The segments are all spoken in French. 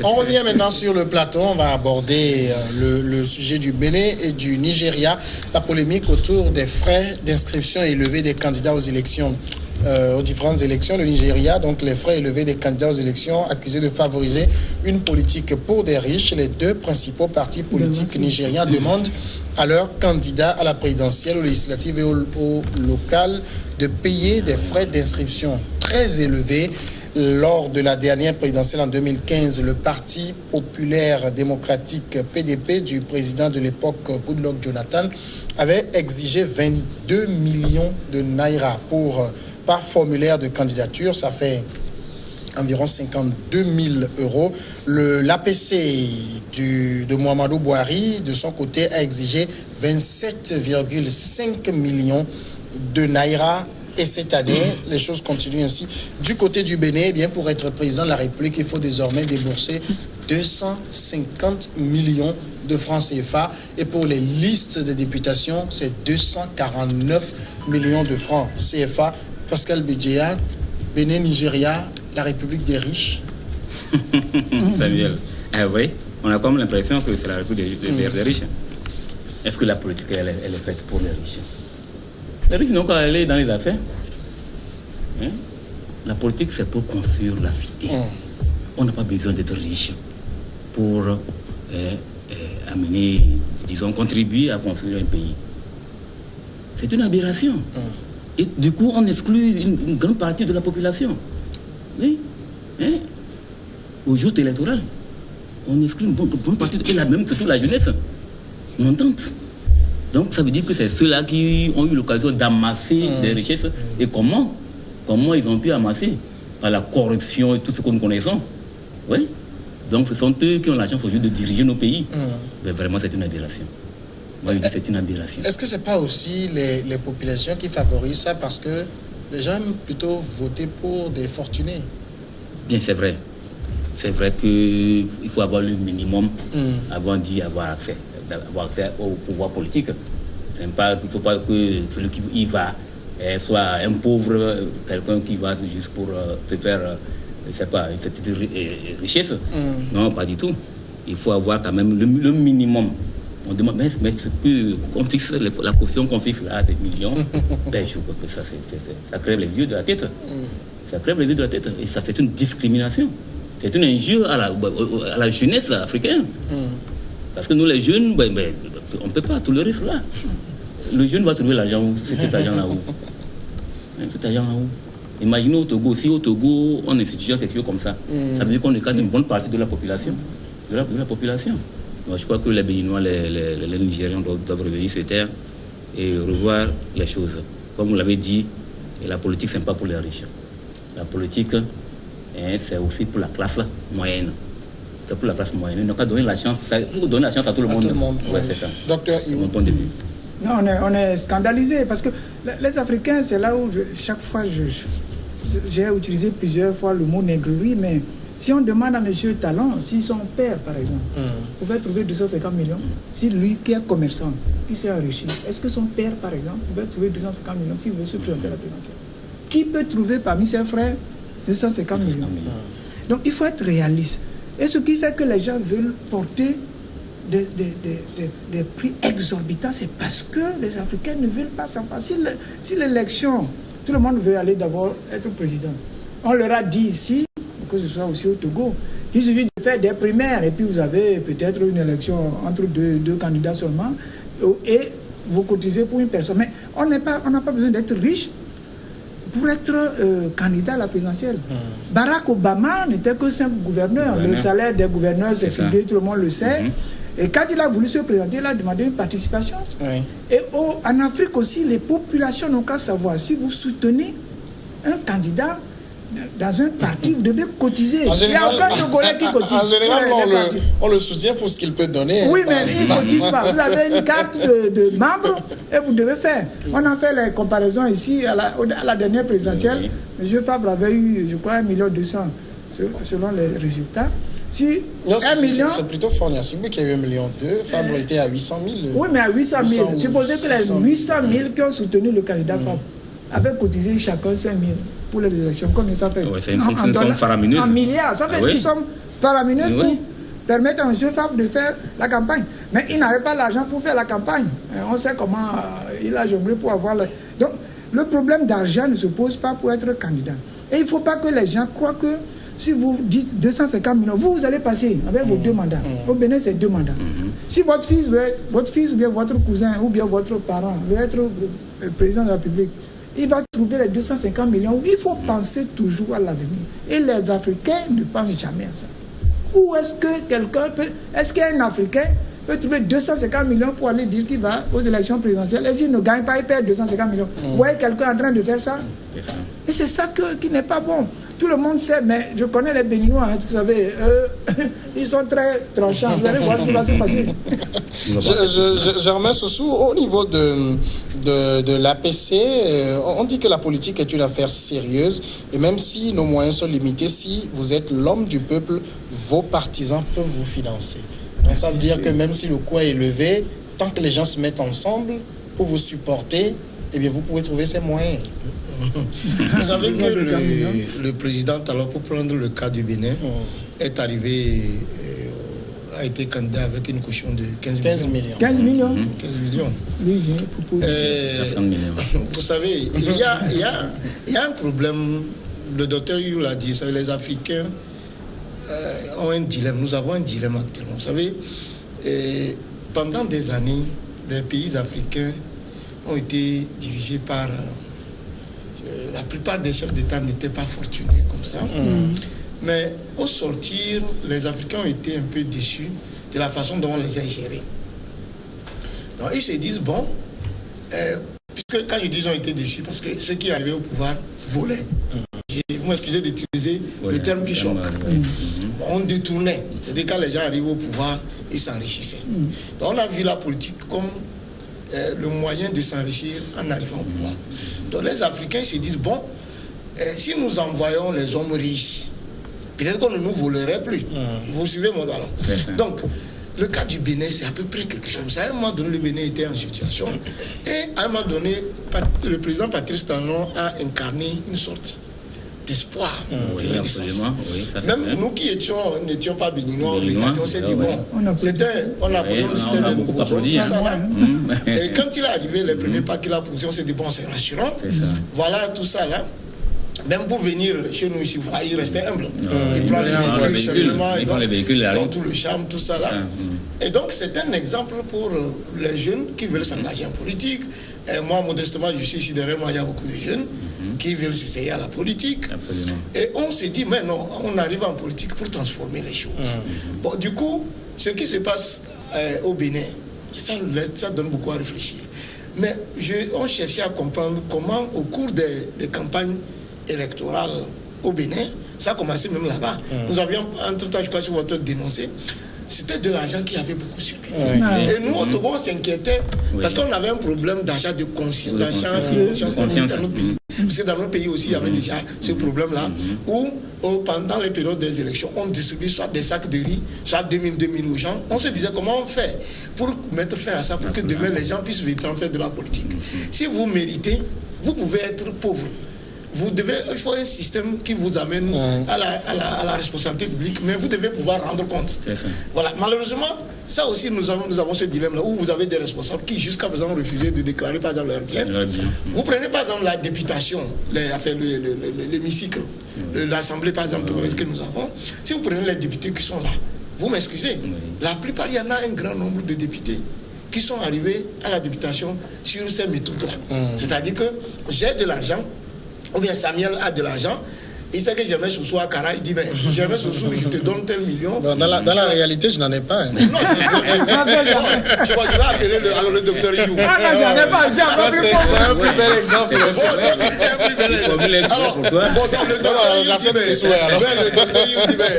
On revient maintenant sur le plateau. On va aborder le sujet du Bénin et du Nigeria. La polémique autour des frais d'inscription élevés des candidats aux élections. Aux différentes élections, le Nigeria, donc les frais élevés des candidats aux élections accusés de favoriser une politique pour des riches. Les deux principaux partis politiques nigériens demandent à leurs candidats à la présidentielle, aux législatives et aux locales de payer des frais d'inscription très élevés. Lors de la dernière présidentielle en 2015, le Parti populaire démocratique PDP du président de l'époque Goodluck Jonathan avait exigé 22 millions de naira par formulaire de candidature. Ça fait environ 52 000 euros. L'APC de Muhammadu Buhari, de son côté, a exigé 27,5 millions de naira. Et cette année, les choses continuent ainsi. Du côté du Bénin, eh bien, pour être président de la République, il faut désormais débourser 250 millions de francs CFA. Et pour les listes de députation, c'est 249 millions de francs CFA. Pascal Bédjéa, Bénin, Nigeria, la République des riches. Samuel, oui, on a comme l'impression que c'est la République des riches. Est-ce que la politique, elle est faite pour les riches? Les riches n'ont qu'à aller dans les affaires. La politique, c'est pour construire la cité. On n'a pas besoin d'être riche pour amener, disons, contribuer à construire un pays. C'est une aberration. Et du coup, on exclut une grande partie de la population. Oui. Au jour électoral, on exclut une bonne partie, et là même surtout la jeunesse montante. Donc ça veut dire que c'est ceux-là qui ont eu l'occasion d'amasser des richesses. Et comment ils ont pu amasser? Par la corruption et tout ce que nous connaissons. Oui. Donc ce sont eux qui ont la chance aujourd'hui de diriger nos pays. Mais vraiment, c'est une aberration. Moi, je dis que c'est une aberration. Est-ce que ce n'est pas aussi les populations qui favorisent ça parce que les gens aiment plutôt voter pour des fortunés? Bien, c'est vrai. C'est vrai qu'il faut avoir le minimum avant d'y avoir accès. D'avoir accès au pouvoir politique. Il ne faut pas que celui qui y va soit un pauvre, quelqu'un qui va juste pour se faire, je ne sais pas, une petite richesse. Non, pas du tout. Il faut avoir quand même le minimum. On demande, mais qu'on fixe la caution qu'on fixe là, des millions, ben, je crois que ça crève les yeux de la tête. Ça crève les yeux de la tête. Et ça fait une discrimination. C'est une injure à la jeunesse africaine. Parce que nous, les jeunes, on ne peut pas tolérer cela. Le jeune va trouver l'argent où? C'est cet argent-là où? Cet argent-là où? Imaginez au Togo, si au Togo, on institue quelque chose comme ça, ça veut dire qu'on écarte une bonne partie de la population. De la population. Donc, je crois que les Béninois, les Nigériens doivent revenir sur terre et revoir les choses. Comme vous l'avez dit, la politique, ce n'est pas pour les riches. La politique, c'est aussi pour la classe moyenne. C'est pour la classe moyenne. Il n'a pas donné la chance. Pour donner la chance à tout le monde. Ouais, c'est ça. Docteur, c'est mon point de vue. Non, on est scandalisé parce que les Africains, c'est là où chaque fois j'ai utilisé plusieurs fois le mot négrerie, mais si on demande à M. Talon, si son père, par exemple, pouvait trouver 250 millions, si lui qui est commerçant, qui s'est enrichi, est-ce que son père, par exemple, pouvait trouver 250 millions s'il veut se présenter à la présidentielle? Qui peut trouver parmi ses frères 250 millions? Donc il faut être réaliste. Et ce qui fait que les gens veulent porter des prix exorbitants, c'est parce que les Africains ne veulent pas savoir. Si l'élection, tout le monde veut aller d'abord être président. On leur a dit ici, que ce soit aussi au Togo, qu'il suffit de faire des primaires et puis vous avez peut-être une élection entre deux candidats seulement et vous cotisez pour une personne. Mais on n'a pas besoin d'être riche pour être candidat à la présidentielle. Barack Obama n'était que simple gouverneur. Le salaire des gouverneurs, c'est publié, tout le monde le sait. Et quand il a voulu se présenter, il a demandé une participation. Et en Afrique aussi, les populations n'ont qu'à savoir, si vous soutenez un candidat dans un parti, vous devez cotiser. En général, il n'y a aucun Togolais qui cotise. En général, on le soutient pour ce qu'il peut donner. Oui, mais il ne cotise pas. Vous avez une carte de membre et vous devez faire. On a fait les comparaisons ici à la dernière présidentielle. M. Fabre avait eu, je crois, 1,2 million selon les résultats. Si non, 1 million... c'est plutôt Fornia Sigbe qui a eu 1,2 million. Fabre était à 800 000. Oui, mais à 800 000. Supposez que les 800 000 qui ont soutenu le candidat Fabre avaient cotisé chacun 5 000 pour les élections. Combien ça fait? C'est une somme faramineuse. En milliards. Ça fait une somme faramineuse pour permettre à M. Fabre de faire la campagne. Mais il n'avait pas l'argent pour faire la campagne. On sait comment il a jonglé pour avoir... Donc, le problème d'argent ne se pose pas pour être candidat. Et il ne faut pas que les gens croient que si vous dites 250 millions, vous allez passer avec vos 2 mandats. Au Bénin, c'est 2 mandats. Si votre fils ou bien votre cousin ou bien votre parent veut être président de la République, il va trouver les 250 millions. Il faut penser toujours à l'avenir. Et les Africains ne pensent jamais à ça. Ou est-ce que quelqu'un peut... Est-ce qu'un Africain peut trouver 250 millions pour aller dire qu'il va aux élections présidentielles? Et s'il ne gagne pas, il perd 250 millions. Vous voyez quelqu'un en train de faire ça? Et c'est ça qui n'est pas bon. Tout le monde sait, mais je connais les Béninois, vous savez, ils sont très tranchants. Vous allez voir ce qui va se passer. Germain Sossou, au niveau de l'APC, on dit que la politique est une affaire sérieuse. Et même si nos moyens sont limités, si vous êtes l'homme du peuple, vos partisans peuvent vous financer. Donc ça veut dire que même si le coût est élevé, tant que les gens se mettent ensemble pour vous supporter, eh bien vous pouvez trouver ces moyens. Vous savez que le président, alors pour prendre le cas du Bénin, est arrivé, a été candidat avec une caution de 15 millions. 15 millions. 15 millions. Lui, je propose. Vous savez, il y a un problème, le docteur Yu l'a dit, les Africains ont un dilemme, nous avons un dilemme actuellement. Vous savez, pendant des années, les pays africains ont été dirigés par... la plupart des chefs d'État n'étaient pas fortunés comme ça. Mais au sortir, les Africains ont été un peu déçus de la façon dont on les a gérés. Donc ils se disent, bon, puisque quand je dis ils ont été déçus, parce que ceux qui arrivaient au pouvoir volaient. Vous m'excusez d'utiliser le terme qui choque. On détournait. C'est-à-dire quand les gens arrivent au pouvoir, ils s'enrichissaient. Donc on a vu la politique comme le moyen de s'enrichir en arrivant au pouvoir. Donc les Africains se disent, bon, si nous envoyons les hommes riches, peut-être qu'on ne nous volerait plus. Vous suivez mon ballon. Donc, le cas du Bénin, c'est à peu près quelque chose. À un moment donné, le Bénin était en situation. Et à un moment donné, le président Patrice Talon a incarné une sorte d'espoir. Même nous qui n'étions pas béninois, on s'est dit, bon, on a pris un système de nouveaux tout ça là. Et quand il est arrivé, les premiers pas qu'il a posés, on s'est dit, bon, c'est rassurant. Voilà tout ça là. Même pour venir chez nous ici, il restait humble. Il prend les véhicules, donc tout le charme, tout ça là. Et donc c'est un exemple pour les jeunes qui veulent s'engager en politique. Et moi, modestement, je suis ici derrière moi, il y a beaucoup de jeunes qui veulent s'essayer à la politique. Absolument. Et on se dit, mais non, on arrive en politique pour transformer les choses. Bon, du coup, ce qui se passe au Bénin, ça donne beaucoup à réfléchir. Mais on cherchait à comprendre comment, au cours des campagnes électorale au Bénin, ça a commencé même là-bas. Nous avions, entre-temps, je crois, sur votre dénoncé, c'était de l'argent qui avait beaucoup circulé. Et nous, au Togo, on s'inquiétait parce qu'on avait un problème d'achat de conscience dans notre pays. Parce que dans notre pays aussi, il y avait déjà ce problème-là, où pendant les périodes des élections, on distribuait soit des sacs de riz, soit 2000 aux gens. On se disait comment on fait pour mettre fin à ça, pour que demain les gens puissent véritablement faire de la politique. Si vous méritez, vous pouvez être pauvre. Il faut un système qui vous amène à la responsabilité publique, mais vous devez pouvoir rendre compte. Voilà. Malheureusement, ça aussi, nous avons ce dilemme-là, où vous avez des responsables qui, jusqu'à présent, ont refusé de déclarer, par exemple, leur bien. Vous prenez, par exemple, la députation, l'hémicycle, l'Assemblée, par exemple, que nous avons. Si vous prenez les députés qui sont là, vous m'excusez, la plupart, il y en a un grand nombre de députés qui sont arrivés à la députation sur ces méthodes-là. C'est-à-dire que j'ai de l'argent, ou bien Samuel a de l'argent, il sait que Germain Sossou a Cara, il dit, mais Germain Sossou, je te donne tel million. Dans la réalité, je n'en ai pas. Non, je crois qu'il va appeler le docteur Yu. J'en ai pas, c'est un plus bel exemple. Alors, le docteur Yu dit, mais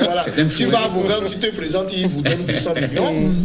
voilà, tu vas avocat, tu te présentes, il vous donne 200 millions.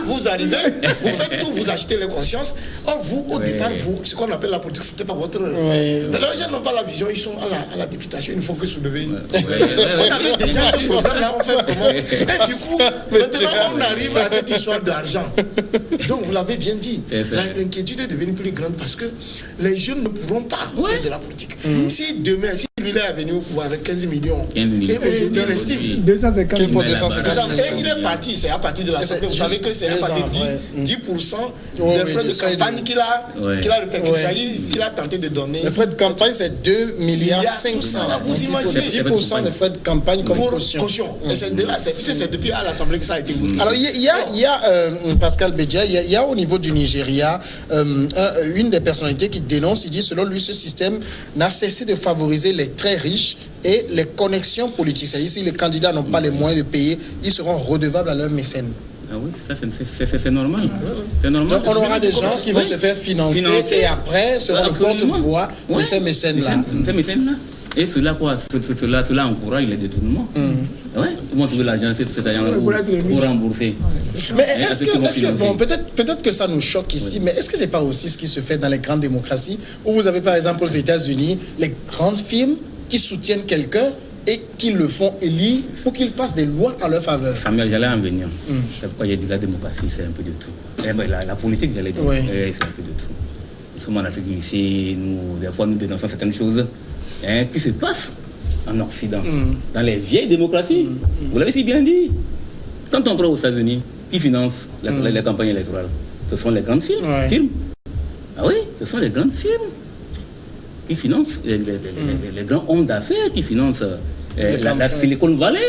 Vous arrivez, vous faites tout, vous achetez les consciences. Or, vous, au départ, ce qu'on appelle la politique, c'était pas votre. Mais les gens n'ont pas la vision, ils sont à la députation, il ne faut que soulever. On avait déjà ce problème-là, on fait comment. Et du coup, maintenant, on arrive à cette histoire d'argent. Donc, vous l'avez bien dit, l'inquiétude est devenue plus grande parce que les jeunes ne pourront pas faire de la politique. Si demain, si lui, il est venu au pouvoir avec 15 millions. 15 millions. Et aujourd'hui, il estime 250 qu'il faut millions. 250 et il est parti, c'est à partir de l'Assemblée. Vous savez que c'est à partir de 10% des frais de campagne qu'il a répercuté. Il a tenté de donner. Les frais de campagne, c'est 2,5 milliards. Vous imaginez 10% des frais de campagne comme caution. Et c'est de là, c'est depuis à l'Assemblée que ça a été voté. Alors, il y a Pascal Bédia, il y a au niveau du Nigeria une des personnalités qui dénonce, il dit selon lui, ce système n'a cessé de favoriser les très riches et les connexions politiques. C'est-à-dire, si les candidats n'ont pas les moyens de payer, ils seront redevables à leurs mécènes. Ah oui, ça c'est normal. C'est normal. Donc on aura des gens qui vont se faire financer et après seront le porte-voix de ces mécènes-là. Ces mécènes-là. Et cela encourage les détournements. Ouais, ils vont trouver l'argent, cet argent pour rembourser. Mais est-ce que bon, peut-être que ça nous choque ici, mais est-ce que c'est pas aussi ce qui se fait dans les grandes démocraties où vous avez par exemple aux États-Unis les grandes firmes qui soutiennent quelqu'un et qui le font élire pour qu'ils fassent des lois à leur faveur? Samuel, j'allais en venir. C'est pourquoi j'ai dit la démocratie, c'est un peu de tout. La politique, j'allais dire, c'est un peu de tout. Nous sommes en Afrique ici, des fois nous dénonçons certaines choses qui se passent en Occident, dans les vieilles démocraties. Vous l'avez si bien dit. Quand on prend aux États-Unis, qui finance les campagnes électorales? Ce sont les grandes firmes. Ah oui, ce sont les grandes firmes qui financent les grands hommes d'affaires qui financent la Silicon Valley.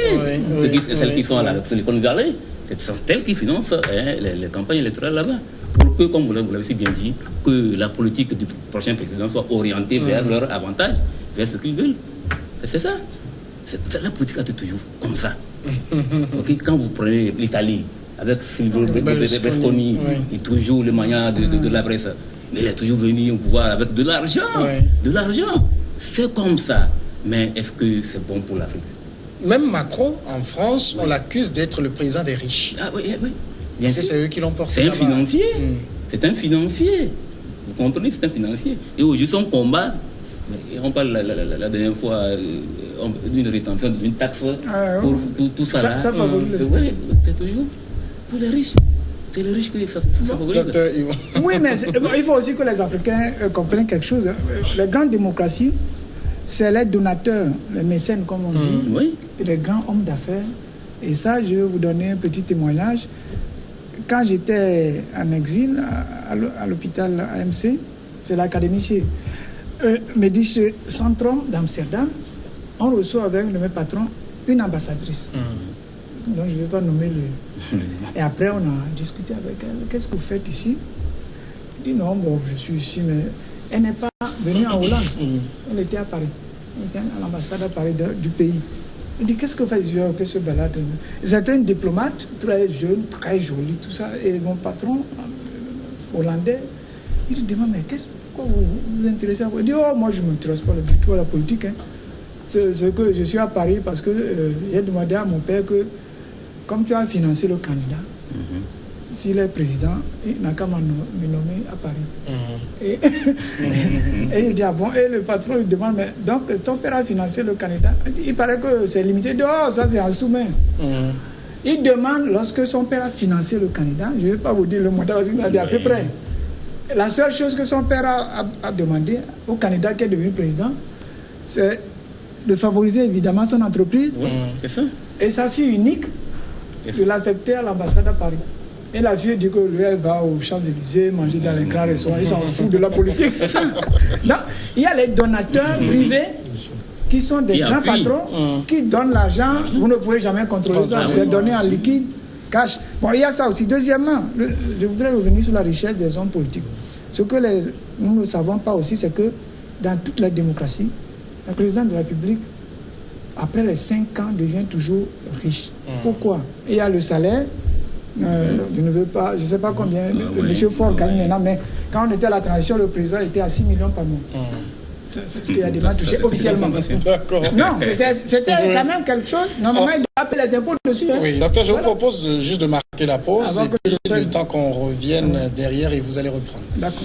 Celles qui sont à la Silicon Valley, ce sont elles qui financent les campagnes électorales là-bas. Pour que, comme vous l'avez si bien dit, que la politique du prochain président soit orientée vers leur avantage, vers ce qu'ils veulent. C'est ça. La politique a été toujours comme ça. Quand vous prenez l'Italie, avec Silvio Berlusconi, et toujours le manière de la presse, il est toujours venu au pouvoir avec de l'argent. De l'argent. C'est comme ça. Mais est-ce que c'est bon pour l'Afrique? Même Macron, en France, on l'accuse d'être le président des riches. Ah oui. C'est eux qui l'ont porté. C'est un financier. C'est un financier. Vous comprenez, c'est un financier. Et aujourd'hui, son combat, on parle la dernière fois d'une rétention, d'une taxe pour tout ça. Ça favorise le oui, c'est toujours pour les riches. C'est les riches qui ça favorise. Oui, mais il faut aussi que les Africains comprennent quelque chose. Les grandes démocraties, c'est les donateurs, les mécènes, comme on dit, et les grands hommes d'affaires. Et ça, je vais vous donner un petit témoignage. Quand j'étais en exil à l'hôpital AMC, c'est l'académicien, Medische Centrum d'Amsterdam, on reçoit avec le même patron une ambassadrice. Donc je ne vais pas nommer le... Et après, on a discuté avec elle. Qu'est-ce que vous faites ici? Elle dit non, bon, je suis ici, mais elle n'est pas venue en Hollande. Elle était à Paris. Elle était à l'ambassade à Paris du pays. Il dit, qu'est-ce que vous faites? Je dis, que se balade. C'était une diplomate, très jeune, très jolie, tout ça. Et mon patron, hollandais, il lui demande, mais pourquoi vous vous intéressez à quoi? Il dit, oh, moi, je ne m'intéresse pas du tout à la politique. C'est que je suis à Paris parce que j'ai demandé à mon père que, comme tu as financé le candidat, s'il est président, il n'a qu'à me nommer à Paris. Et il dit, ah bon, et le patron lui demande, mais donc ton père a financé le candidat? Il paraît que c'est limité. Il dit, oh, ça c'est en sous-main. Il demande, lorsque son père a financé le candidat, je ne vais pas vous dire le montant, parce qu'il a dit à peu près. La seule chose que son père a demandé au candidat qui est devenu président, c'est de favoriser évidemment son entreprise et sa fille unique, de l'affecter à l'ambassade à Paris. Et la fille dit que lui, elle va aux Champs-Élysées, manger dans les grands restaurants, ils s'en foutent de la politique. Non, il y a les donateurs privés qui sont des grands patrons qui donnent l'argent. Vous ne pouvez jamais contrôler ça, c'est donné en liquide, cash. Bon, il y a ça aussi. Deuxièmement, je voudrais revenir sur la richesse des hommes politiques. Ce que nous ne savons pas aussi, c'est que dans toute la démocratie, le président de la République, après les 5 ans, devient toujours riche. Pourquoi? Il y a le salaire. Je ne sais pas combien M. Ford gagne maintenant, mais quand on était à la transition, le président était à 6 millions par mois. C'est ce qu'il a déjà touché officiellement. D'accord. Non, c'était quand même quelque chose. Normalement, il doit payer les impôts dessus. Oui, docteur, je vous propose juste de marquer la pause et puis le temps qu'on revienne derrière et vous allez reprendre. D'accord.